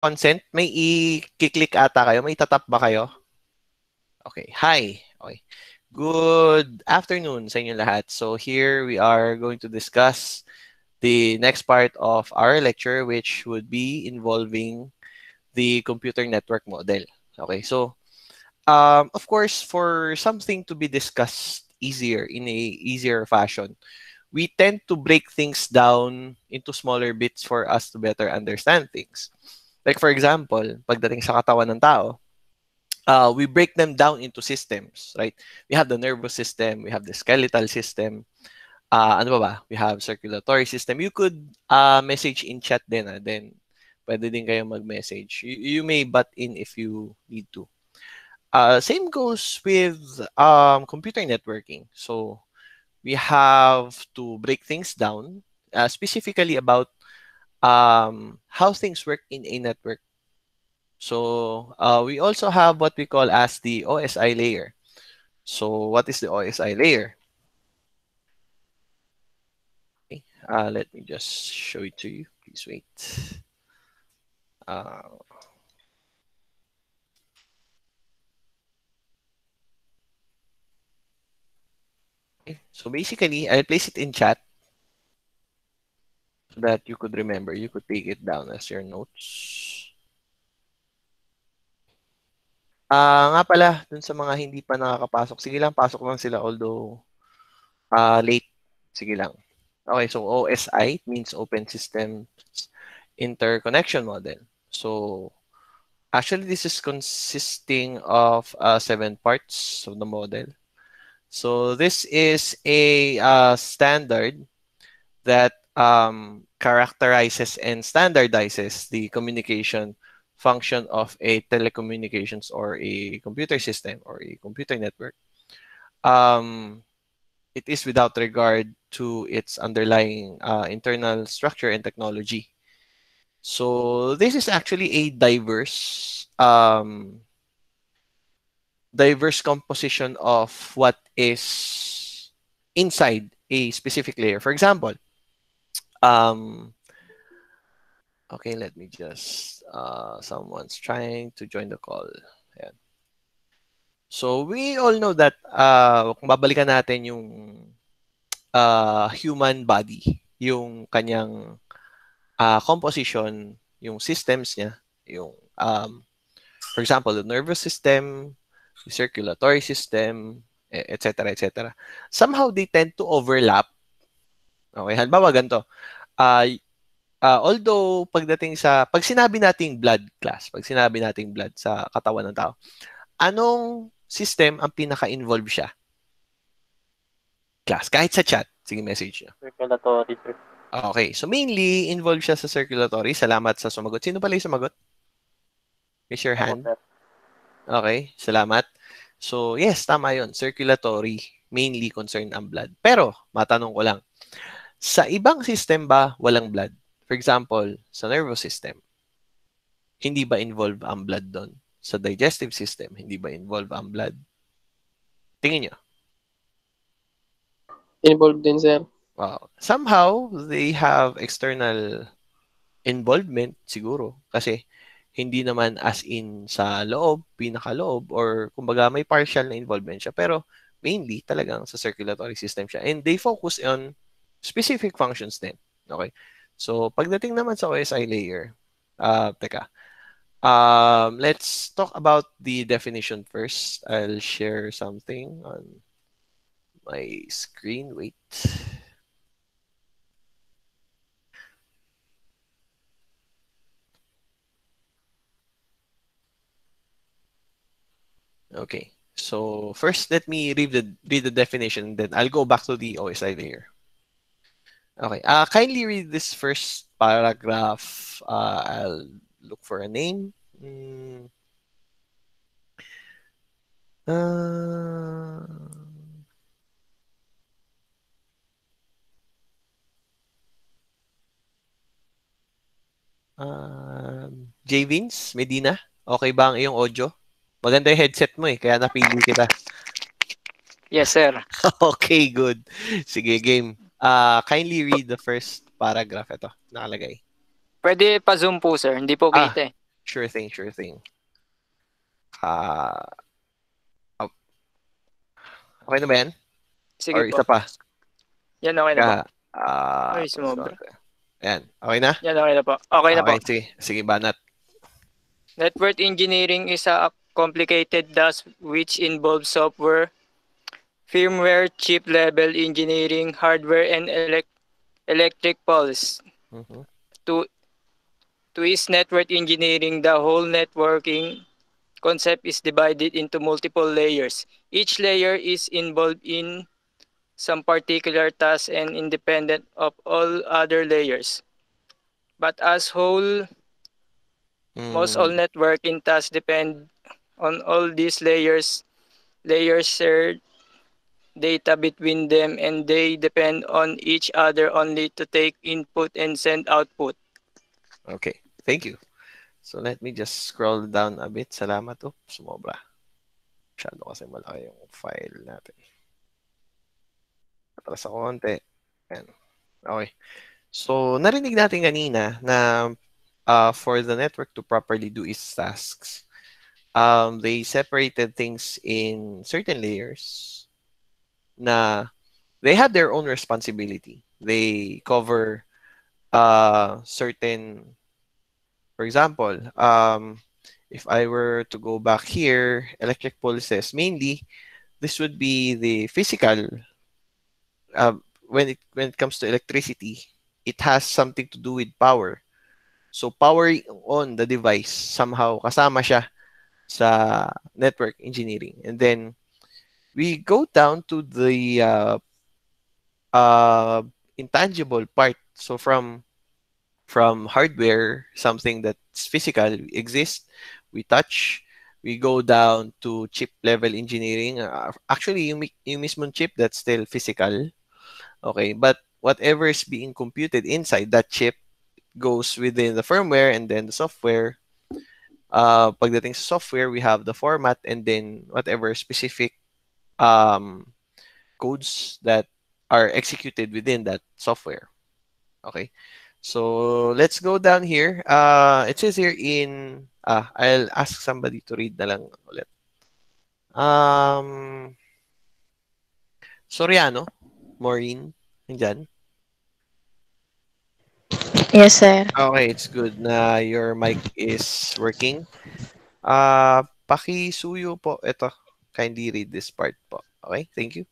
consent, may i-click ata kayo. May itatap ba kayo? Okay. Hi. Okay. Good afternoon sa inyo lahat. So here we are going to discuss the next part of our lecture, which would be involving the computer network model. Okay. So of course, for something to be discussed easier in a easier fashion, we tend to break things down into smaller bits for us to better understand things. Like for example, pagdating sa katawan ng tao, we break them down into systems, right? We have the nervous system, we have the skeletal system, ano ba ba? We have circulatory system. You could message in chat din, then pwede din kayo mag-message. You may butt in if you need to. Same goes with computer networking. So we have to break things down, specifically about how things work in a network. So we also have what we call as the OSI layer. So what is the OSI layer? Okay, let me just show it to you. Please wait. Okay. So basically, I'll place it in chat so that you could remember. You could take it down as your notes. Nga pala, dun sa mga hindi pa nakakapasok, sige lang, pasok lang sila although late. Sige lang. Okay, so OSI means Open Systems Interconnection Model. So actually, this is consisting of 7 parts of the model. So this is a standard that characterizes and standardizes the communication function of a telecommunications or a computer system or a computer network. It is without regard to its underlying internal structure and technology. So this is actually a diverse composition of what is inside a specific layer. For example, okay, let me just, someone's trying to join the call. Ayan. So we all know that kung babalikan natin yung human body, yung kanyang composition, yung systems niya, yung for example, the nervous system, the circulatory system, etc., etc. Somehow they tend to overlap. Okay, halimbawa ganito. Although pagdating sa pag sinabi nating blood class, pag sinabi nating blood sa katawan ng tao, anong system ang pinaka-involved siya? Class, kahit sa chat, sige message niyo. Circulatory, sir. Okay, so mainly involved siya sa circulatory. Salamat sa sumagot. Sino pala yung sumagot? Raise your hand. Okay, salamat. So, yes, tama yun. Circulatory, mainly concerned ang blood. Pero, matanong ko lang, sa ibang system ba walang blood? For example, sa nervous system, hindi ba involved ang blood doon? Sa digestive system, hindi ba involved ang blood? Tingin nyo. Involved din, sir. Wow. Somehow, they have external involvement siguro. Kasi, hindi naman as in sa loob, pinakaloob, or kumbaga may partial na involvement siya. Pero, mainly, talagang sa circulatory system siya. And they focus on specific functions din. Okay? So, pagdating naman sa OSI layer, teka, let's talk about the definition first. I'll share something on my screen. Wait. Okay. So first, let me read the definition, then I'll go back to the OSI layer. Okay. Kindly read this first paragraph. I'll look for a name. J. Vince Medina, okay ba ang iyong audio? Maganda yung headset mo kaya napili kita. Yes, sir. Okay, good. Sige, game. Kindly read the first paragraph. Ito, nakalagay. Pwede pa-zoom po, sir. Hindi po kita Sure thing, sure thing. Ah, o- okay na ba yan? Sige Or po. isa pa? Yan, okay na po. Ka, Ay, plus sumobra. konti. Ayan, okay na? Yan, okay na po. Okay na po. Okay, sige. Sige, banat. Network engineering is a complicated task which involves software, firmware, chip-level engineering, hardware, and electric pulse. Mhm. To, to is network engineering, the whole networking concept is divided into multiple layers. Each layer is involved in some particular task and independent of all other layers. But as whole, most all Mm, networking tasks depend on all these layers. Layers share data between them and they depend on each other only to take input and send output. okay, thank you. So let me just scroll down a bit. Salamat. Oh, sumobra. Masyado kasi malaki yung file natin. Atras ako konti. Ayan. Okay. So, narinig natin kanina na for the network to properly do its tasks, they separated things in certain layers na they have their own responsibility. They cover certain, for example, if I were to go back here, electric pulses, mainly, this would be the physical. When it comes to electricity, it has something to do with power. So powering on the device, somehow kasama siya sa network engineering. And then we go down to the uh, intangible part. So from hardware, something that's physical exists, we touch. We go down to chip level engineering. Actually, yung mismong chip, that's still physical. Okay, but whatever is being computed inside that chip goes within the firmware and then the software. Pagdating sa software, we have the format and then whatever specific um, codes that are executed within that software. Okay. So let's go down here. It says here in I'll ask somebody to read na lang ulit. Um, Soriano, Maureen, nandyan? Yes, sir. Okay, it's good na your mic is working. Pakisuyo po ito. Kindly read this part po. Okay, thank you.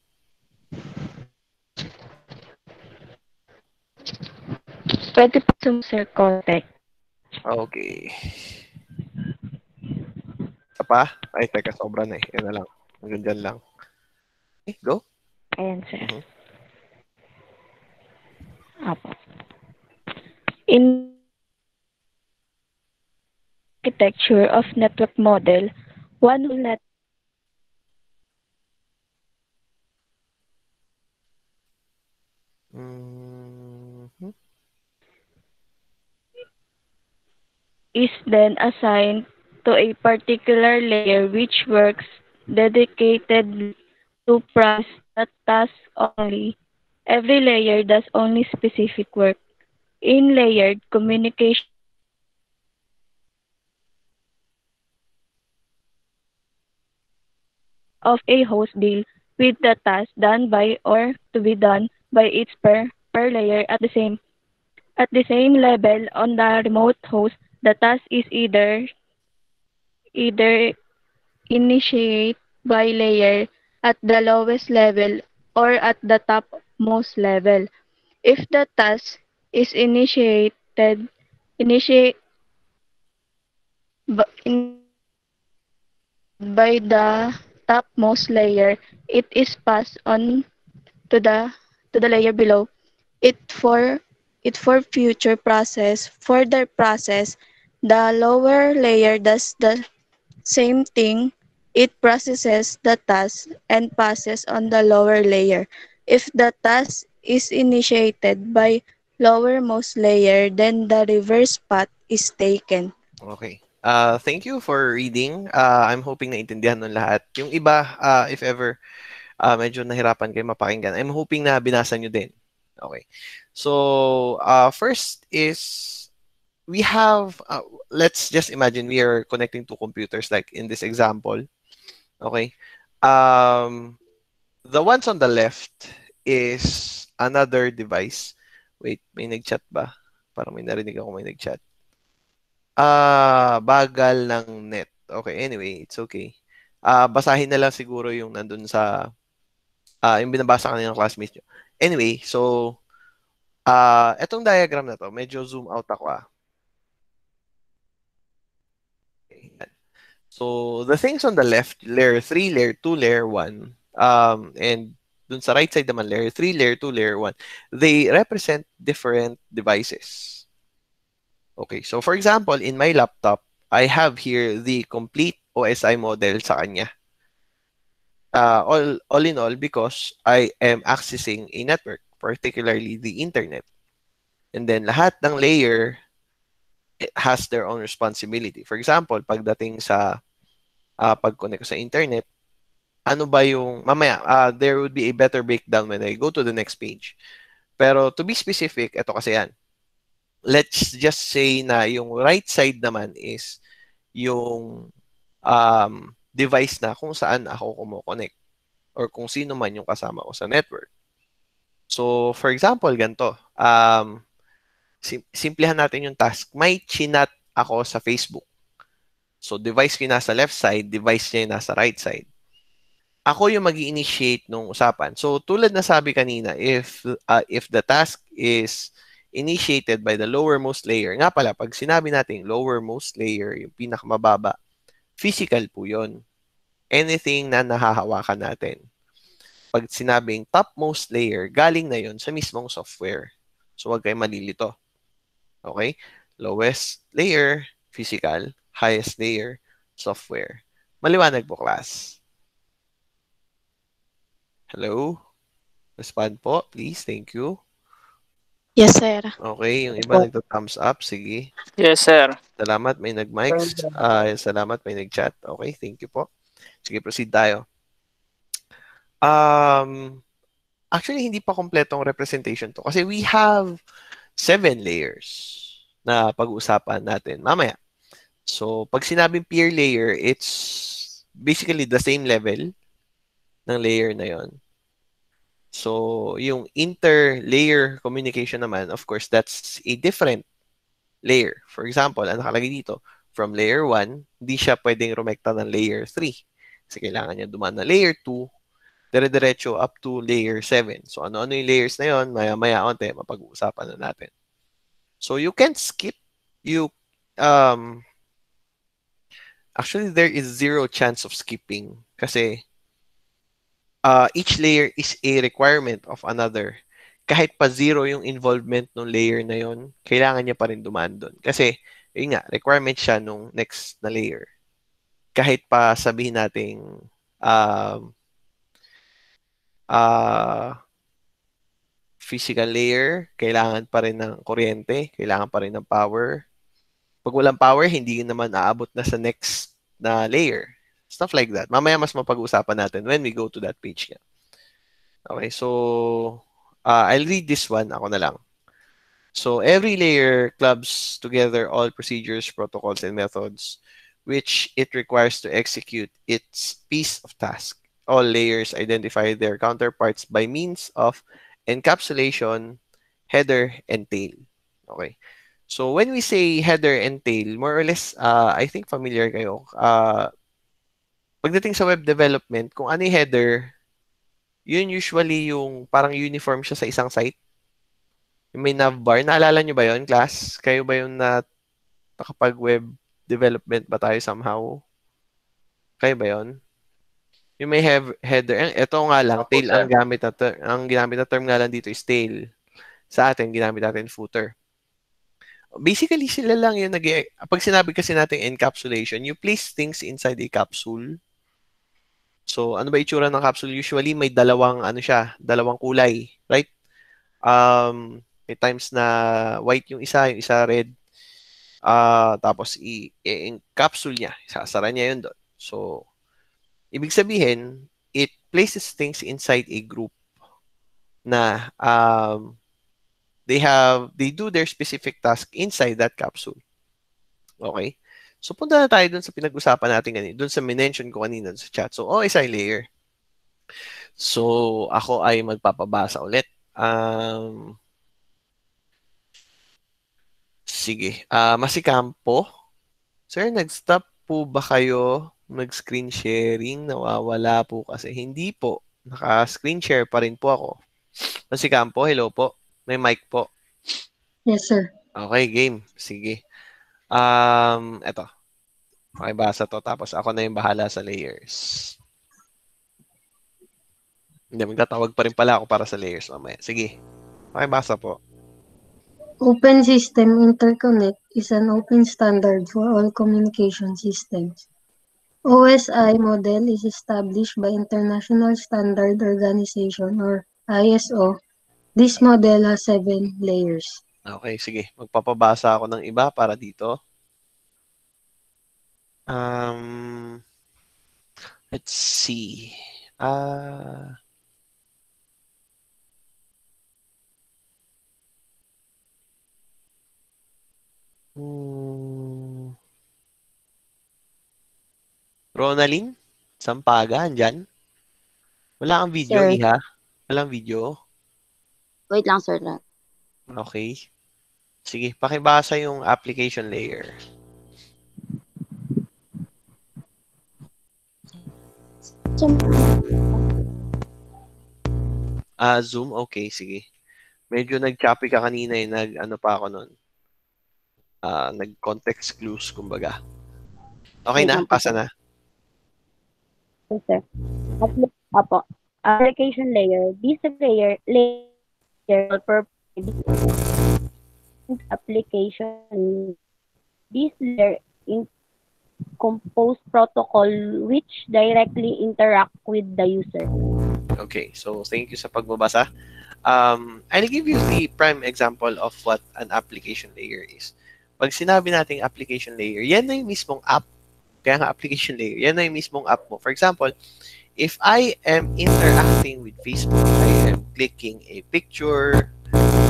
Pwede po sir konti. Okay. Isa pa? Ay, teka, sobra na eh. Yan na lang. Hanggang dyan lang. Okay, go. Ayan, sir. Mhm. Apo. In architecture of network model, one whole net Mhm. is then assigned to a particular layer which works dedicated to process that task only. Every layer does only specific work. In layered communication of a host deal with the task done by or to be done by its per layer at the same level on the remote host. The task is either initiated by layer at the lowest level or at the topmost level. If the task is initiated by the topmost layer, it is passed on to the layer below it for further process. The lower layer does the same thing. It processes the task and passes on the lower layer. If the task is initiated by lowermost layer, then the reverse path is taken. Okay. Thank you for reading. I'm hoping naintindihan ng lahat. Yung iba, if ever medyo nahirapan kayo mapakinggan, I'm hoping na binasa nyo din. Okay. So, first is we have, let's just imagine we are connecting two computers like in this example. Okay. The ones on the left is another device. Wait, may nag-chat ba? Parang may narinig ako may nag-chat. Bagal ng net. Okay, anyway, it's okay. Basahin na lang siguro yung nandun sa, yung binabasa kanina ng classmates nyo. Anyway, so, etong diagram na to, medyo zoom out ako Okay. So, the things on the left, layer 3, layer 2, layer 1, and dun sa right side naman, layer 3, layer 2, layer 1, they represent different devices. Okay, so for example, in my laptop, I have here the complete OSI model sa kanya. All in all, because I am accessing a network, particularly the internet. And then lahat ng layer has their own responsibility. For example, pagdating sa pag-connect sa internet, ano ba yung, mamaya, there would be a better breakdown when I go to the next page. Pero to be specific, ito kasi yan. Let's just say na yung right side naman is yung device na kung saan ako kumo-connect or kung sino man yung kasama ko sa network. So, for example, ganito. Simplihan natin yung task. May chinat ako sa Facebook. So, device ko yung nasa left side, device niya yung nasa right side. Ako yung mag-initiate nung usapan. So, tulad na sabi kanina, if the task is initiated by the lowermost layer, nga pala, pag sinabi natin lowermost layer, yung pinakamababa, physical po yun. Anything na nahahawakan natin. Pag sinabing topmost layer, galing na yun sa mismong software. So, huwag kayong malilito. Okay? Lowest layer, physical. Highest layer, software. Maliwanag po, class. Hello? Respond po, please. Thank you. Yes, sir. Okay, yung iba nagta-thumbs up. Sige. Yes, sir. Salamat, may nag-mics. Salamat, may nag-chat. Okay, thank you po. Sige, proceed tayo. Actually, hindi pa kompletong representation to. Kasi we have 7 layers na pag-uusapan natin mamaya. So, pag sinabing peer layer, it's basically the same level ng layer na yon. So, yung inter-layer communication naman, of course, that's a different layer. For example, ang nakalagay dito, from layer 1, hindi siya pwedeng rumekta ng layer 3. Kasi kailangan niya dumaan na layer 2, dire-diretso up to layer 7. So, ano-ano yung layers na yon, maya-maya onte, mapag-uusapan na natin. So, you can't skip. Actually, there is zero chance of skipping kasi each layer is a requirement of another. Kahit pa zero yung involvement ng layer na yon, kailangan niya pa rin dumaan doon. Kasi, yun nga, requirement siya nung next na layer. Kahit pa sabihin nating physical layer, kailangan pa rin ng kuryente, kailangan pa rin ng power. Pag walang power, hindi naman aabot na sa next na layer. Stuff like that. Mamaya mas mapag-uusapan natin when we go to that page. Okay, so I'll read this one. Ako na lang. So every layer clubs together all procedures, protocols, and methods which it requires to execute its piece of task. All layers identify their counterparts by means of encapsulation, header, and tail. Okay. So when we say header and tail, more or less, I think familiar kayo. Pagdating sa web development, kung ano yung header, yun usually yung parang uniform siya sa isang site. Yung may navbar. Naalala nyo ba yun, class? Kayo ba yung nakapag-web development ba tayo somehow? Kayo ba yun? Yung may header. Ito nga lang, tail ang gamit na term. Ang ginamit na term nga lang dito is tail. Sa atin, ginamit natin footer. Basically, sila lang yung pag sinabi kasi natin encapsulation, you place things inside a capsule. So, ano ba itsura ng capsule? Usually, may dalawang kulay, right? May times na white yung isa red. Tapos, i-encapsule niya. Sasara niya yun doon. So, ibig sabihin, it places things inside a group na they do their specific task inside that capsule. Okay? So, punta na tayo dun sa pinag-usapan natin kanina, dun sa minention ko kanina sa chat. So, OSI layer. So, ako ay magpapabasa ulit. Sige. Masikampo. Sir, nag-stop po ba kayo mag-screen sharing? Nawawala po kasi. Hindi po. Naka-screen share pa rin po ako. Masikampo, hello po. May mic po. Yes, sir. Okay, game. Sige. Eto. Okay, basa to. Tapos ako na yung bahala sa layers. Hindi, magtatawag pa rin pala ako para sa layers mamaya. Sige. Okay, basa po. Open System Interconnect is an open standard for all communication systems. OSI model is established by International Standard Organization or ISO. This model has 7 layers. Okay, sige. Magpapabasa ako ng iba para dito. Let's see. Ronalyn? Sampaga, andyan? Wala kang video, Sir. Iha? Walang video? Wait lang, sir. Okay. Sige, pakibasa yung application layer. Zoom? Okay, sige. Medyo nag-choppy ka kanina nag-ano pa ako nun. Nag-context clues, kumbaga. Okay na? Pasa na? Yes, sir. Apo. Application layer. This layer will provide application. This layer compose protocol which directly interact with the user. Okay, so thank you sa pagbabasa. I'll give you the prime example of what an application layer is. Pag sinabi nating application layer, yan na yung mismong app. Kaya nga application layer, yan na yung mismong app mo. For example, if I am interacting with Facebook, I am clicking a picture,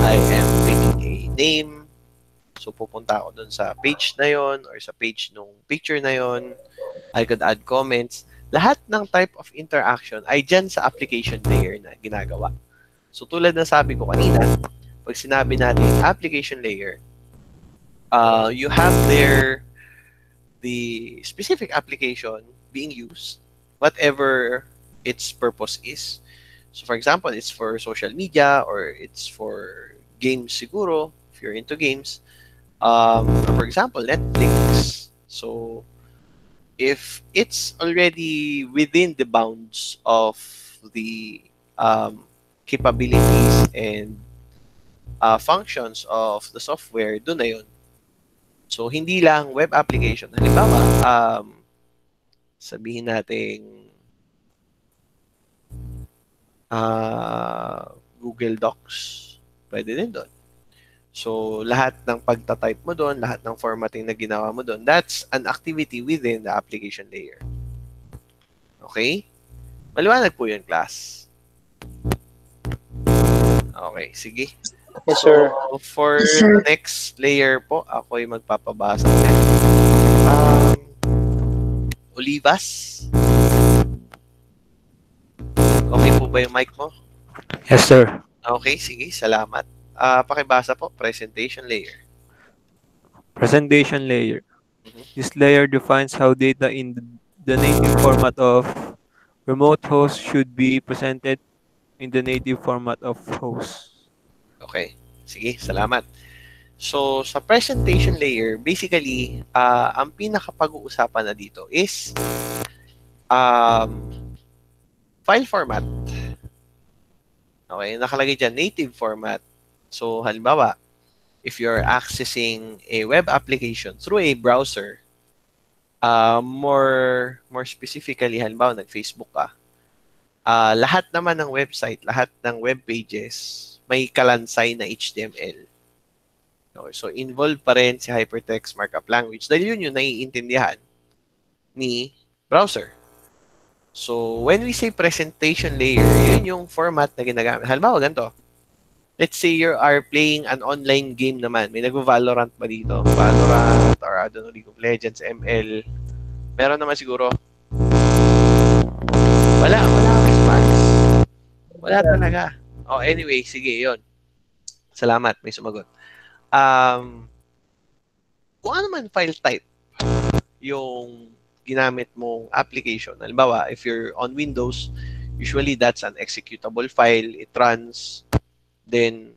I am clicking a name, so pupunta ako dun sa page na yon or sa page nung picture na yon. I could add comments. Lahat ng type of interaction ay dyan sa application layer na ginagawa. So tulad ng sabi ko kanina, pag sinabi natin application layer, you have there the specific application being used, whatever its purpose is. So for example, it's for social media or it's for games siguro, if you're into games. For example, Netflix. So if it's already within the bounds of the capabilities and functions of the software, doon na yun. So, hindi lang web application. Halimbawa, sabihin natin Google Docs. Pwede din doon. So, lahat ng pagta-type mo doon, lahat ng formatting na ginawa mo doon, that's an activity within the application layer. Okay? Maliwanag po yun, class. Okay, sige. Yes, sir. So, for Yes, sir. the next layer po, ako'y magpapabasa. Olivas? Okay po ba yung mic mo? Yes, sir. Okay, sige. Salamat. Pakibasa po, presentation layer. Presentation layer. Mhm. This layer defines how data in the native format of remote host should be presented in the native format of host. Okay. Sige, salamat. So, sa presentation layer, basically, ang pinakapag-uusapan na dito is file format. Okay, nakalagay dyan, native format. So, halimbawa, if you're accessing a web application through a browser, more specifically, halimbawa, nag-Facebook ka, lahat naman ng website, lahat ng web pages, may kalansay na HTML. Okay, so, involved pa rin si hypertext markup language dahil yun yung naiintindihan ni browser. So, when we say presentation layer, yun yung format na ginagamit. Halimbawa, ganito. let's say you are playing an online game naman. May nagvo-Valorant ba dito? Valorant or I don't know, League of Legends, ML. Meron naman siguro. Wala response. Wala talaga. Oh, anyway, sige, yon. Salamat, may sumagot. Kung ano man file type yung ginamit mong application. Halimbawa, if you're on Windows, usually that's an executable file. It runs. Then,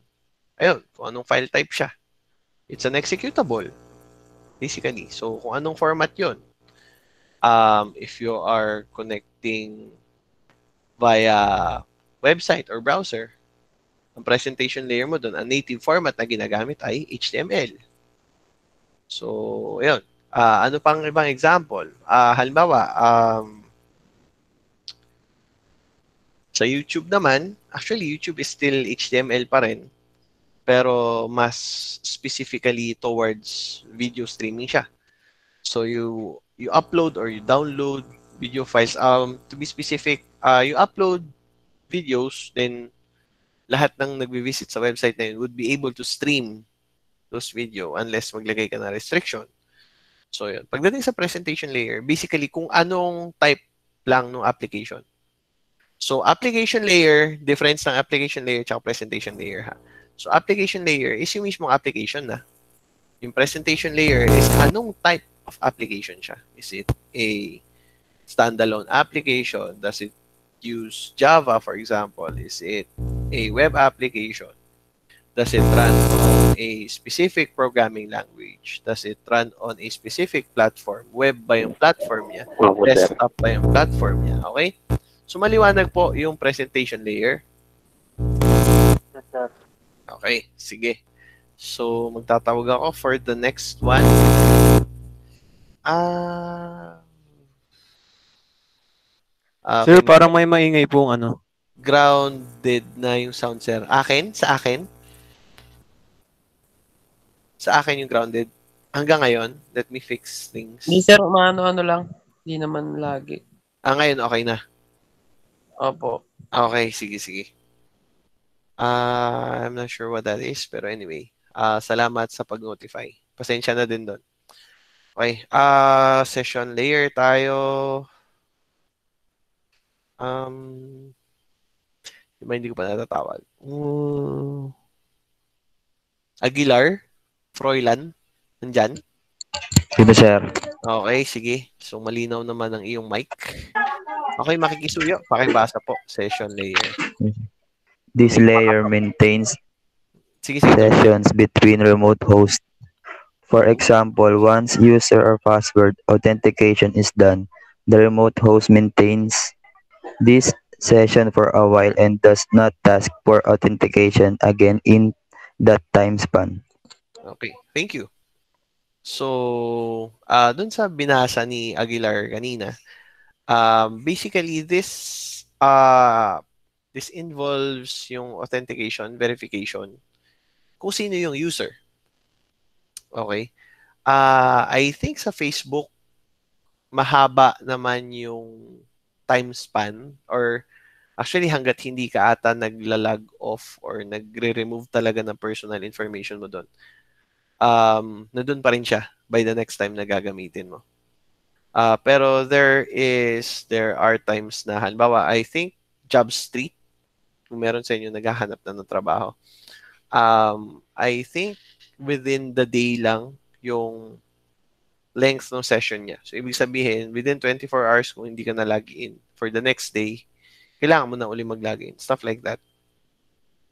ayun, kung anong file type siya. It's an executable, basically. So, kung anong format yon. If you are connecting via website or browser, ang presentation layer mo doon, ang native format na ginagamit ay HTML. So, ayun. Ano pang ibang example? Halimbawa, sa YouTube naman, actually, YouTube is still HTML pa rin, pero mas specifically towards video streaming siya. So, you upload or you download video files. To be specific, you upload videos, then lahat ng nagbi-visit sa website na yun would be able to stream those video unless maglagay ka na restriction. So, yun. Pagdating sa presentation layer, basically, kung anong type lang ng application. So, application layer, difference ng application layer at presentation layer, ha? So, application layer is yung mismong application na. Yung presentation layer is anong type of application siya. Is it a standalone application? Does it use Java, for example? Is it a web application? Does it run on a specific programming language? Does it run on a specific platform? Web ba yung platform niya? Desktop ba yung platform niya? Okay? So, maliwanag po yung presentation layer. Okay, sige. So, magtatawag ako for the next one. Sir, parang may maingay pong ano. Grounded na yung sound, sir. Akin? Sa akin? Sa akin yung grounded. Hanggang ngayon, let me fix things. Hindi sir, ano lang. Hindi naman lagi. Ngayon, okay na. Opo. Okay, sige. I'm not sure what that is, pero anyway. Salamat sa pag-notify. Pasensya na din doon. Okay. Session layer tayo. Diba hindi ko pa natatawag? Aguilar? Froilan? Nandyan? Dito, sir. Okay, sige. So, malinaw naman ang iyong mic. Okay, makikisuyo. Pakibasa po. Session layer. This layer maintains Sige. sessions between remote hosts. For example, once user or password authentication is done, the remote host maintains this session for a while and does not ask for authentication again in that time span. Okay, thank you. So, dun sa binasa ni Aguilar kanina, basically this involves yung authentication, verification, kung sino yung user. Okay. I think sa Facebook, mahaba naman yung time span or actually hanggat hindi ka ata naglalag off or nagre-remove talaga ng personal information mo doon. Nandun pa rin siya by the next time na gagamitin mo. Pero there are times na halimbawa, I think Job Street, kung meron sa inyo naghahanap na ng trabaho, I think within the day lang yung length ng session niya. So, ibig sabihin, within 24 hours kung hindi ka na log in for the next day, kailangan mo na uli mag-log in. Stuff like that.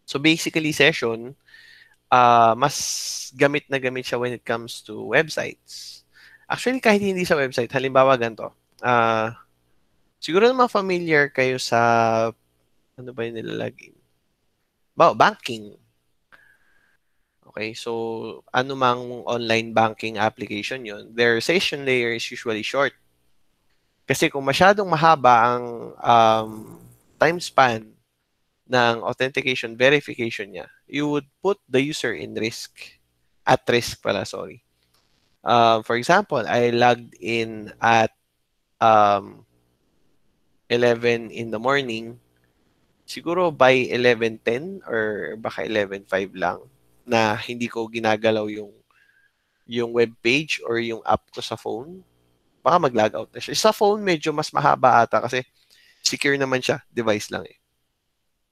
So, basically, session, mas gamit na gamit siya when it comes to websites. Actually, kahit hindi sa website, halimbawa ganito, siguro naman familiar kayo sa, ano ba yung nilalagin? Banking. Okay, so ano mang online banking application yon, their session layer is usually short. Kasi kung masyadong mahaba ang time span ng authentication verification niya, you would put the user in risk. At risk pala, sorry. For example, I logged in at 11 in the morning. siguro by 11:10 or baka 11:05 lang na hindi ko ginagalaw yung web page or yung app ko sa phone, baka mag-log out na siya. Sa phone, medyo mas mahaba ata kasi secure naman siya. Device lang eh.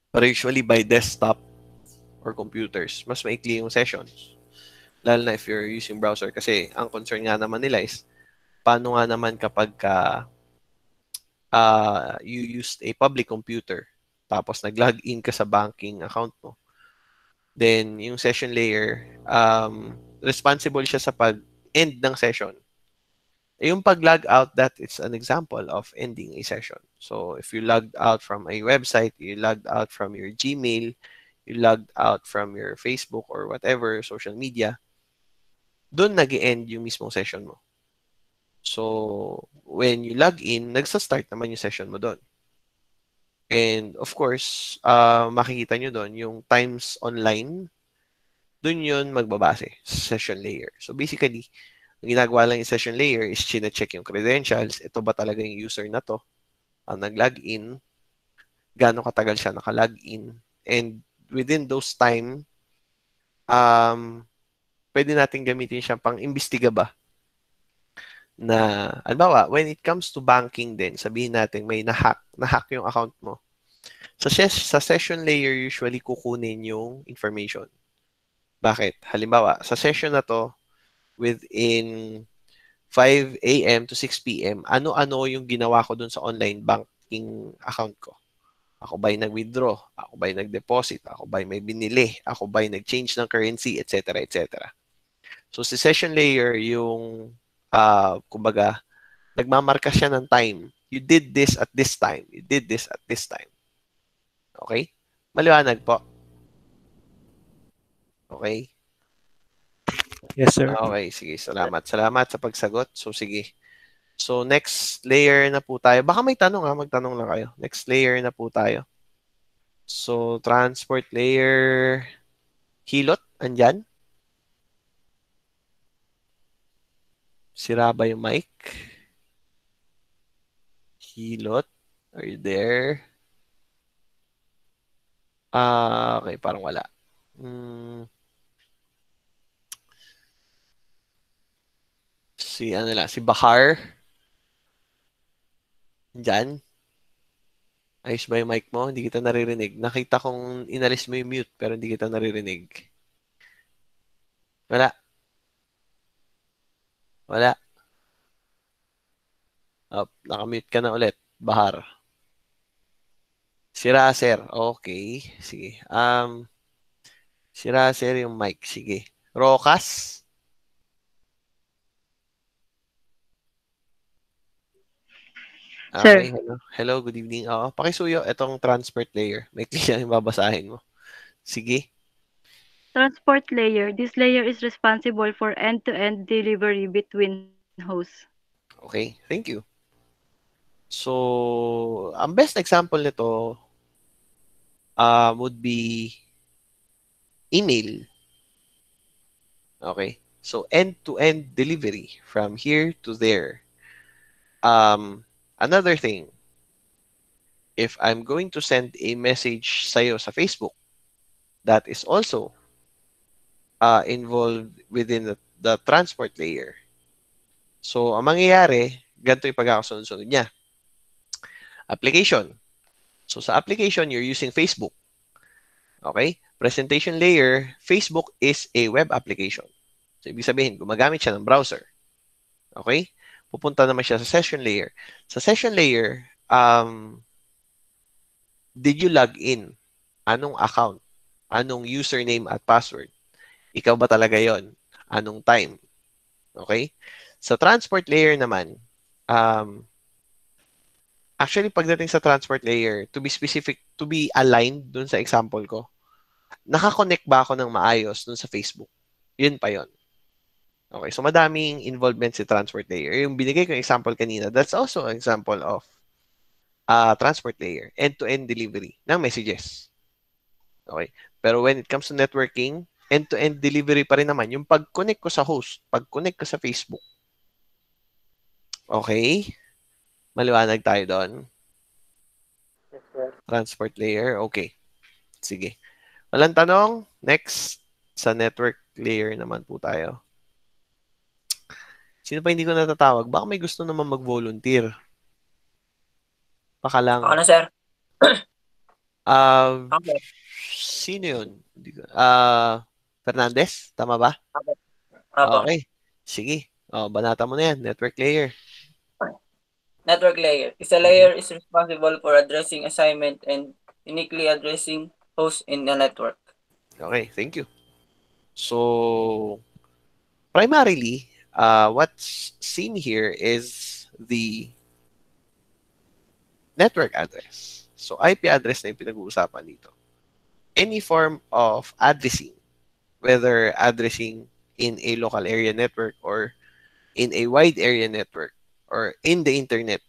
Pero usually by desktop or computers, mas maikli yung sessions. Lalo na if you're using browser kasi ang concern nga naman nila is paano nga naman kapag you used a public computer tapos nag-log in ka sa banking account mo. Then, yung session layer, responsible siya sa pag-end ng session. Yung pag-log out, that is an example of ending a session. So, if you logged out from a website, you logged out from your Gmail, you logged out from your Facebook or whatever social media, doon nag-end yung mismong session mo. So, when you log in, nagsa-start naman yung session mo doon. And of course, makikita nyo doon yung times online, doon yun magbabase sa session layer. So basically, ang ginagawa lang yung session layer is chine-check yung credentials. Ito ba talaga yung user na to? Ang nag-login, gaano katagal siya naka-login. And within those time, pwede natin gamitin siya pang imbestiga ba? Na, halimbawa, when it comes to banking din, sabihin natin may na-hack yung account mo. Sa session layer, usually kukunin yung information. Bakit? Halimbawa, sa session na to, within 5 a.m. to 6 p.m., ano-ano yung ginawa ko dun sa online banking account ko? Ako ba'y nag-withdraw? Ako ba'y nag-deposit? Ako ba'y may binili? Ako ba'y nag-change ng currency? Etc. etc. So, sa session layer, yung kumbaga, nagmamarka siya ng time. You did this at this time. You did this at this time. Okay? Maliwanag po. Okay? Yes, sir. Okay, sige. Salamat. Salamat sa pagsagot. So, sige. So, next layer na po tayo. Baka may tanong ha. Magtanong lang kayo. Next layer na po tayo. So, transport layer. Hilot, andyan? Sira ba yung mic? Hilot, are you there? Okay, parang wala. Si Bahar. Diyan. Ayos ba yung mic mo? Hindi kita naririnig. Nakita kong inalis mo yung mute pero hindi kita naririnig. Wala. Wala. Nakamute ka na ulit. Bahar. Si Racer. Okay. Sige. Si Racer yung mic. Sige. Rokas. Okay. Hello. Good evening. Pakisuyo. Itong transport layer. May clear yung babasahin mo. Sige. Transport layer. This layer is responsible for end-to-end delivery between hosts. Okay. Thank you. So, ang best example nito would be email. Okay. So, end-to-end delivery from here to there. Another thing, if I'm going to send a message sa'yo sa Facebook, that is also involved within the transport layer. So, ang mangyayari, ganito yung pagkakasunod-sunod niya. Application. So, sa application, you're using Facebook. Okay? Presentation layer, Facebook is a web application. So, ibig sabihin, gumagamit siya ng browser. Okay? Pupunta naman siya sa session layer. Sa session layer, did you log in? Anong account? Anong username at password? Ikaw ba talaga yon? Anong time? Okay? Sa transport layer naman, actually, pagdating sa transport layer, to be specific, to be aligned dun sa example ko, nakakonect ba ako ng maayos dun sa Facebook? Yun pa yon. Okay, so madaming involvement sa transport layer. Yung binigay ko yung example kanina, that's also an example of transport layer, end-to-end delivery ng messages. Okay, pero when it comes to networking, end-to-end delivery pa rin naman. Yung pag-connect ko sa host, pag-connect ko sa Facebook. Okay? Maliwanag tayo doon. Yes, sir. Transport layer. Okay. Sige. Walang tanong. Next, sa network layer naman po tayo. Sino pa hindi ko natatawag? Baka may gusto naman mag-volunteer. Baka lang. Ako na, sir. Okay. Sino yun? Fernandez? Tama ba? Apo. Okay. Sige. Banata mo na yan. Network layer. Network layer. Is a layer is responsible for addressing assignment and uniquely addressing hosts in the network. Okay. Thank you. So, primarily, what's seen here is the network address. So, IP address na yung pinag-uusapan dito. Any form of addressing, whether addressing in a local area network or in a wide area network or in the internet.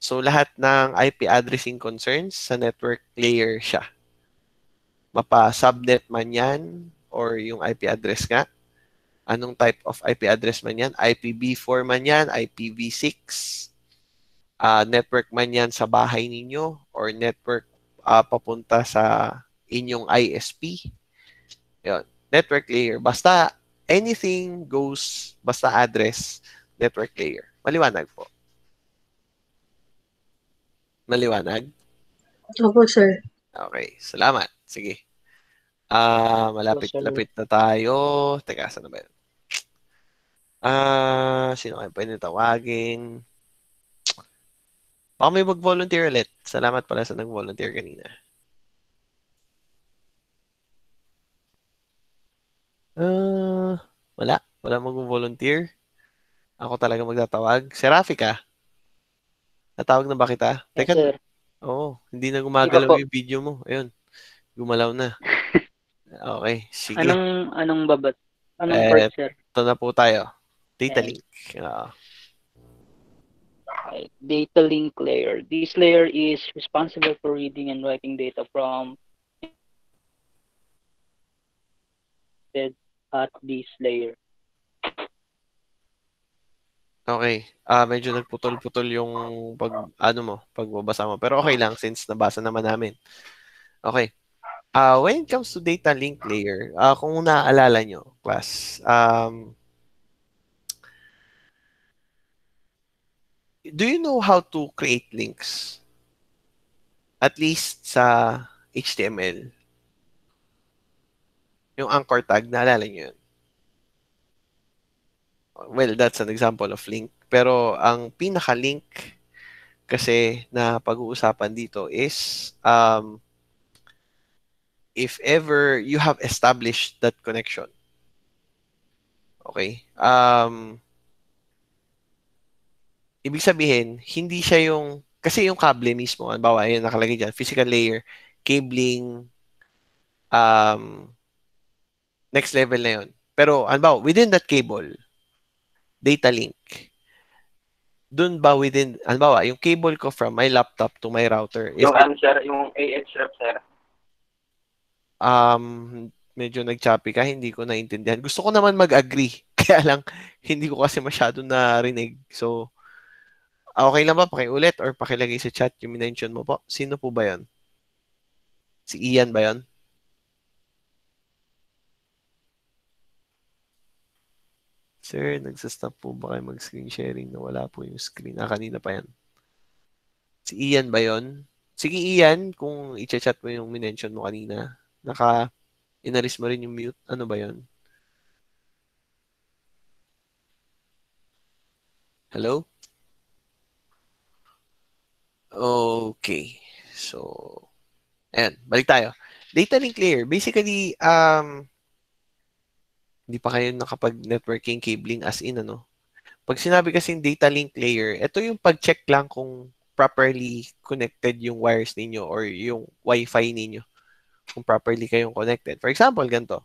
So, lahat ng IP addressing concerns sa network layer siya. Mapa-subnet man yan or yung IP address nga. Anong type of IP address man yan? IPv4 man yan, IPv6, network man yan sa bahay ninyo or network papunta sa inyong ISP. Yun. Network layer. Basta anything goes, basta address, network layer. Maliwanag po. Maliwanag? Opo, sir. Okay. Salamat. Sige. Malapit-lapit na tayo. Teka, saan na ba yun? Sino kayo pwede tawagin? Baka may mag-volunteer ulit. Salamat pala sa nag-volunteer kanina. Wala. Wala mag-volunteer. Ako talaga magtatawag. Si Rafi ka? Natawag na ba kita? Yes, Teka, sir. Oo. Hindi na gumagalaw yung video mo. Ayun. Gumalaw na. Okay. Sige. Anong babat? Anong part, sir? Ito na po tayo. Data Okay. link. Data link layer. This layer is responsible for reading and writing data from at this layer. Okay. Medyo nagputol-putol yung pagbabasa mo. Pero okay lang since nabasa naman namin. Okay. When it comes to data link layer, kung naaalala nyo, class, do you know how to create links? At least sa HTML. Yung anchor tag, naalala nyo yun? Well, that's an example of link. Pero ang pinaka-link kasi na pag-uusapan dito is if ever you have established that connection. Okay? Ibig sabihin, hindi siya yung, kasi yung kable mismo, halimbawa, yun nakalagay dyan, physical layer, cabling, next level na yun. Pero, halimbawa, within that cable, data link, dun ba within, halimbawa, yung cable ko from my laptop to my router, is yung AHF, sir. medyo nag-choppy ka, hindi ko naintindihan. Gusto ko naman mag-agree, kaya lang, hindi ko kasi masyado narinig. So, okay lang ba pakiulit or pakilagay sa chat yung minention mo po? Sino po ba yon? Si Ian ba yon? Sir, nagsastop po ba kayo mag-screen sharing na wala po yung screen? Kanina pa yan. Si Ian ba yon? Sige Ian, kung i-chat mo yung minention mo kanina, inalis mo rin yung mute. Ano ba yon? Hello? Okay. So, ayan. Balik tayo. Data link layer. Basically, hindi pa kayo nakapag-networking cabling as in, ano. Pag sinabi kasing data link layer, ito yung pag-check lang kung properly connected yung wires ninyo or yung Wi-Fi ninyo. Kung properly kayong connected. For example, ganito.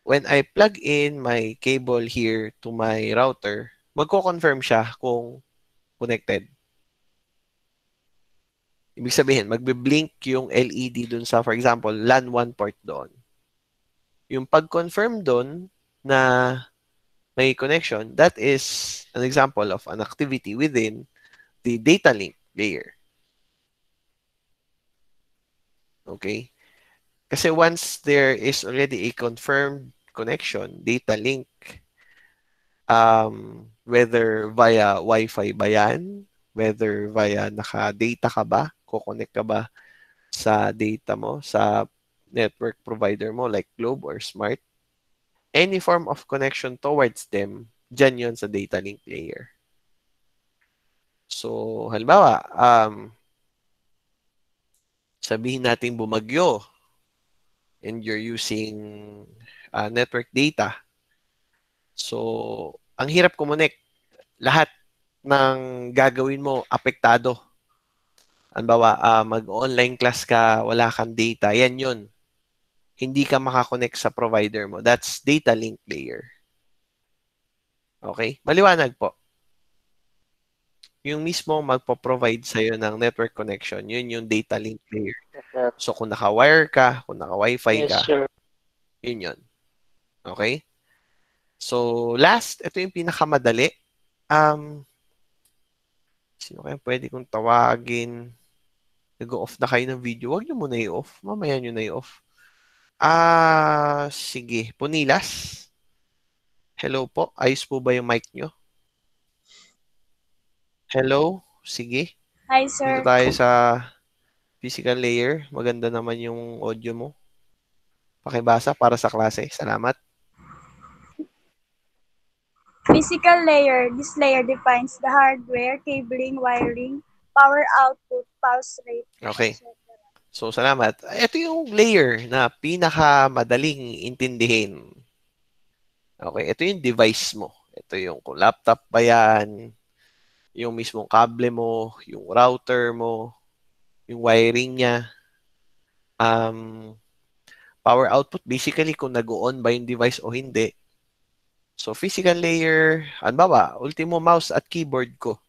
When I plug in my cable here to my router, magko-confirm siya kung connected. Ibig sabihin, magbe-blink yung LED dun sa, for example, LAN 1 port doon. Yung pag-confirm doon na may connection, that is an example of an activity within the data link layer. Okay? Kasi once there is already a confirmed connection, data link, whether via Wi-Fi ba yan, whether via naka-data ka ba, kukonect ka ba sa data mo, sa network provider mo like Globe or Smart, any form of connection towards them, dyan yun sa data link layer. So, halimbawa, sabihin natin bumagyo and you're using network data. So, ang hirap kumonek. Lahat ng gagawin mo, apektado. Halimbawa, mag-online class ka, wala kang data, yan yun. Hindi ka makakonect sa provider mo. That's data link layer. Okay? Maliwanag po. Yung mismo magpo-provide sa'yo ng network connection, yun yung data link layer. So, kung naka-wire ka, kung naka-wifi ka, yun yun. Okay? So, last, ito yung pinakamadali. Sino kaya pwede kong tawagin? Nag-off na kayo ng video. Huwag nyo muna i-off. Mamaya nyo na i-off. Sige. Punilas. Hello po. Ayos po ba yung mic nyo? Hello? Sige. Hi, sir. Dito tayo sa physical layer. Maganda naman yung audio mo. Pakibasa para sa klase. Salamat. Physical layer. This layer defines the hardware, cabling, wiring, power output, pulse rate. Okay. So, salamat. Ito yung layer na pinakamadaling intindihin. Okay. Ito yung device mo. Ito yung kung laptop ba yan, yung mismong kable mo, yung router mo, yung wiring niya. Power output, basically kung nag-on ba yung device o hindi. So, physical layer, halimbawa, ultimo mouse at keyboard ko.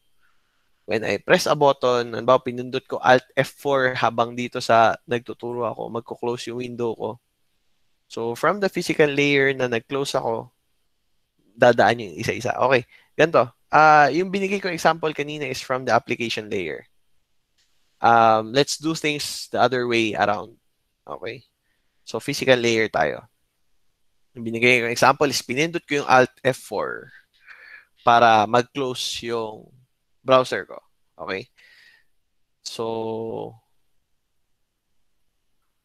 When I press a button, halimbawa, pinindot ko Alt F4 habang dito sa nagtuturo ako, magko-close yung window ko. So, from the physical layer na nag-close ako, dadaan yung isa-isa. Okay, ganito. Yung binigay ko example kanina is from the application layer. Let's do things the other way around. Okay? So, physical layer tayo. Yung binigay ko example is pinindot ko yung Alt F4 para mag-close yung browser ko. Okay? So,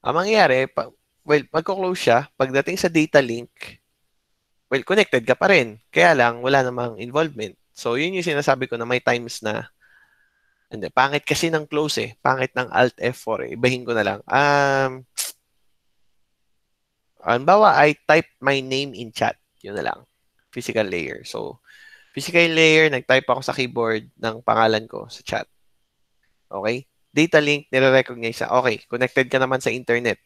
ang mangyayari, magko-close siya. Pagdating sa data link, connected ka pa rin. Kaya lang, wala namang involvement. So, yun yung sinasabi ko na may times na hindi, pangit kasi ng close eh. Pangit ng Alt F4 eh. Ibahin ko na lang. Halimbawa, I type my name in chat. Yun na lang. Physical layer. So, physical layer, nag-type ako sa keyboard ng pangalan ko sa chat. Okay? Data link, nire-recognize sa, okay, connected ka naman sa internet.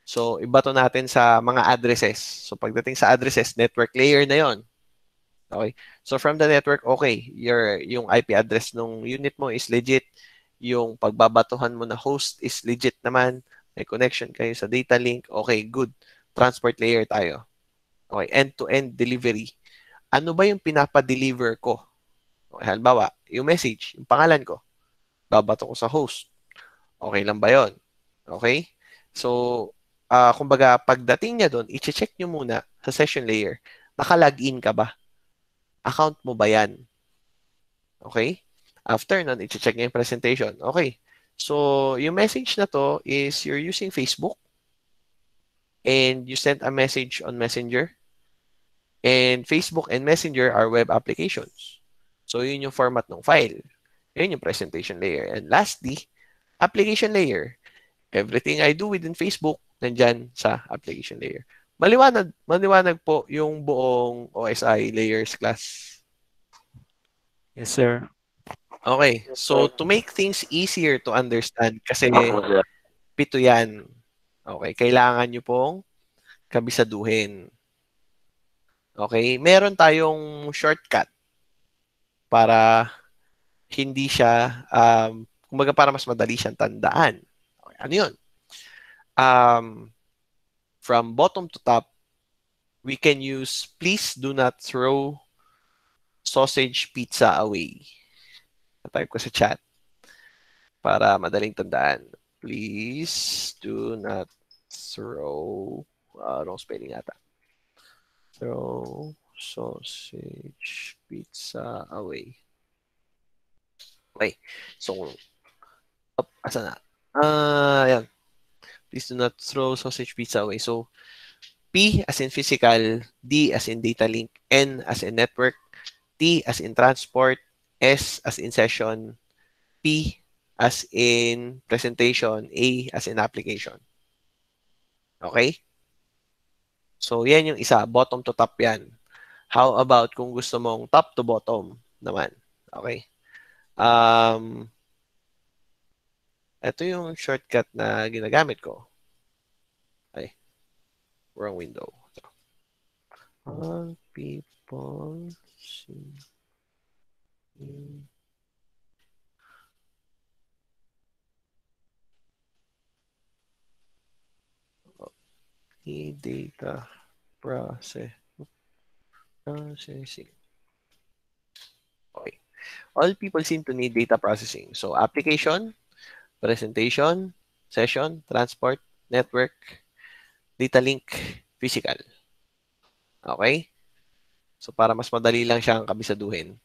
So, ibato natin sa mga addresses. So, pagdating sa addresses, network layer na yon. Okay? So, from the network, okay, yung IP address ng unit mo is legit. Yung pagbabatuhan mo na host is legit naman. May connection kayo sa data link. Okay, good. Transport layer tayo. Okay, end-to-end delivery. Ano ba yung pinapa-deliver ko? Okay, halimbawa, yung message, yung pangalan ko, babato ko sa host. Okay lang ba yon? Okay? So, kumbaga, pagdating niya doon, i-check nyo muna sa session layer, naka-login ka ba? Account mo ba yan? Okay? After nun, i-check niya yung presentation. Okay. So, yung message na to is you're using Facebook and you sent a message on Messenger. And Facebook and Messenger are web applications. So, yun yung format ng file. Yun yung presentation layer. And lastly, application layer. Everything I do within Facebook, nandyan sa application layer. Maliwanag po yung buong OSI layers class. Yes, sir. Okay. So, to make things easier to understand, kasi pito yan. Okay. Kailangan nyo pong kabisaduhin. Okay. Meron tayong shortcut para hindi siya, kumbaga para mas madali siyang tandaan. Okay. Ano yun? From bottom to top, we can use please do not throw sausage pizza away. Na-type ko sa chat para madaling tandaan. please do not throw, wrong spelling ata. Throw sausage pizza away. Okay. So, asa na? Yan. Please do not throw sausage pizza away. So, P as in physical, D as in data link, N as in network, T as in transport, S as in session, P as in presentation, A as in application. Okay? So, yan yung isa. Bottom to top yan. How about kung gusto mong top to bottom naman? Okay? Ito yung shortcut na ginagamit ko. Ay, wrong window. All people see data processing. Okay. All people seem to need data processing. So, application, presentation, session, transport, network, data link, physical. Okay? So, para mas madali lang siyang kabisaduhin.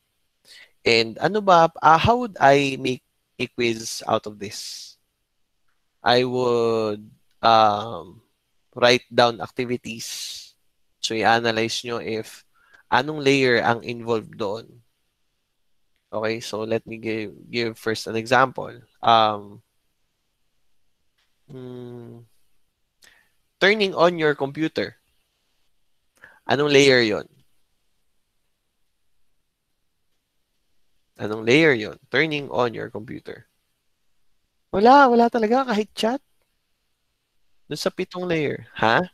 And ano ba, how would I make a quiz out of this? I would write down activities. So, i-analyze nyo if anong layer ang involved doon. Okay, so let me give first an example. Turning on your computer. Anong layer yon? Anong layer yon? Turning on your computer. Wala talaga kahit chat. Doon sa 7 layer. Ha?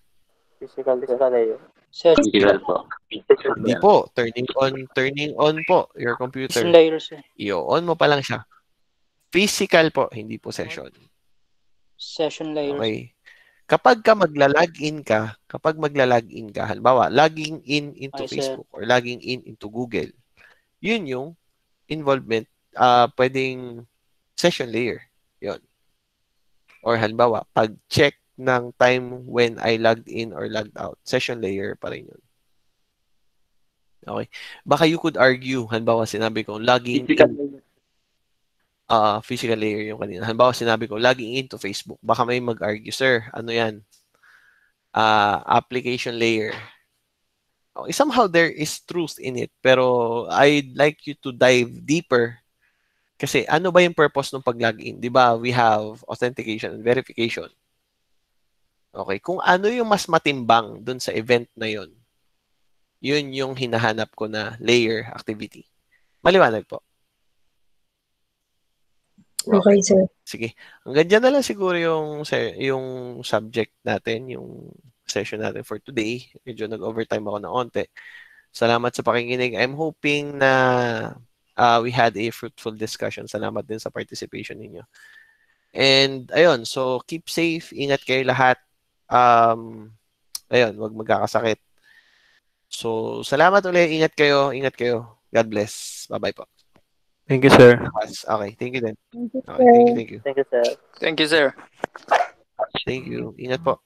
Physical layer. Physical po. Hindi po. Turning on po your computer. Session layers. I-on mo pa lang siya. Physical po, hindi po session. Session layers. Okay. Kapag magla-login ka, halimbawa, logging in into Facebook or logging in into Google, yun yung involvement, pwedeng session layer. Yun. Or halimbawa, pag-check ng time when I logged in or logged out, session layer pa rin yun. Okay. Baka you could argue, halimbawa, sinabi ko, logging in, physical layer yung kanina. Halimbawa, sinabi ko, logging into Facebook. Baka may mag-argue, sir, ano yan? Application layer. Okay, somehow there is truth in it, pero I'd like you to dive deeper. Kasi ano ba yung purpose ng pag-login? Di ba? We have authentication and verification. Okay, kung ano yung mas matimbang dun sa event na yun, yun yung hinahanap ko na layer activity. Maliwanag po. Okay, sir. Sige. Hanggang dyan na lang siguro yung subject natin, yung session natin for today. Medyo nag-overtime ako na onte. Salamat sa pakikinig. I'm hoping na we had a fruitful discussion. Salamat din sa participation ninyo. And ayun, so keep safe. Ingat kayo lahat. Ayun, wag magkakasakit. So, salamat ulit. Ingat kayo. God bless. Bye-bye po. Thank you, sir. Okay, thank you din. Thank you, Okay, sir. thank you. Thank you, sir. Thank you, sir. Thank you. Ingat po.